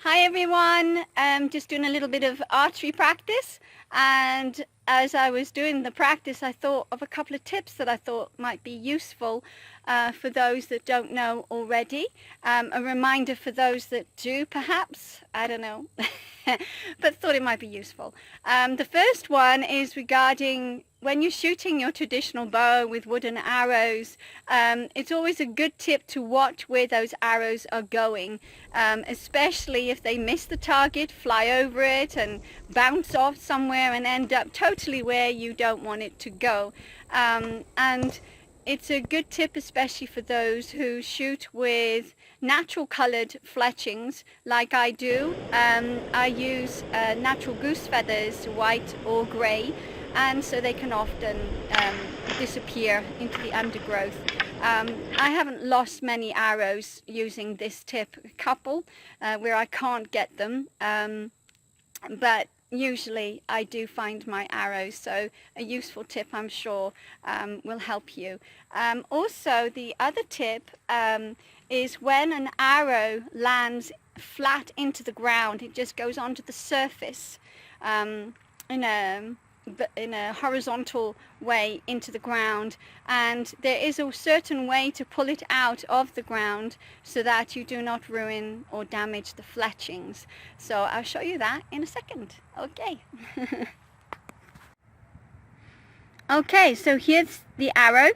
Hi everyone, just doing a little bit of archery practice, and as I was doing the practice I thought of a couple of tips that I thought might be useful for those that don't know already. A reminder for those that do perhaps, I don't know, but thought it might be useful. The first one is regarding when you're shooting your traditional bow with wooden arrows. It's always a good tip to watch where those arrows are going, especially if they miss the target, fly over it and bounce off somewhere and end up totally where you don't want it to go. And it's a good tip especially for those who shoot with natural colored fletchings like I do. I use natural goose feathers, white or grey, and so they can often disappear into the undergrowth. I haven't lost many arrows using this tip, a couple where I can't get them, but usually I do find my arrows, so a useful tip I'm sure will help you. Also, the other tip is when an arrow lands flat into the ground, it just goes onto the surface in a horizontal way into the ground, and there is a certain way to pull it out of the ground so that you do not ruin or damage the fletchings. So I'll show you that in a second. Okay. Okay, so here's the arrow.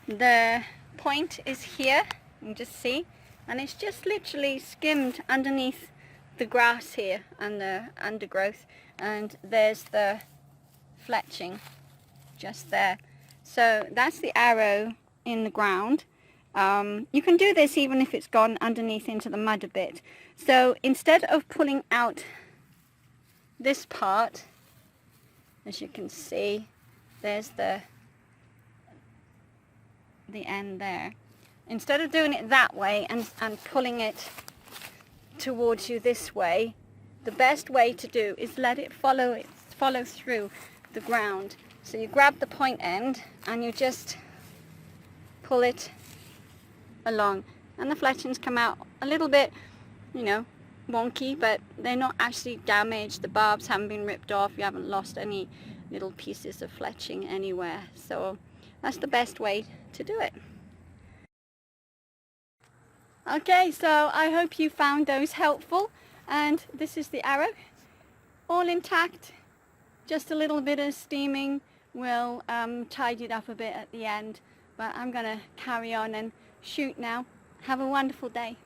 The point is here, you can just see, and it's just literally skimmed underneath the grass here and the undergrowth, and there's the fletching just there. So that's the arrow in the ground. You can do this even if it's gone underneath into the mud a bit. So instead of pulling out this part, as you can see, there's the end there. Instead of doing it that way and pulling it towards you this way, the best way to do is let it follow through the ground. So you grab the point end and you just pull it along, and the fletchings come out a little bit, you know, wonky, but they're not actually damaged. The barbs haven't been ripped off. You haven't lost any little pieces of fletching anywhere. So that's the best way to do it. Okay, so I hope you found those helpful, and this is the arrow, all intact. Just a little bit of steaming will tidy it up a bit at the end, but I'm going to carry on and shoot now. Have a wonderful day.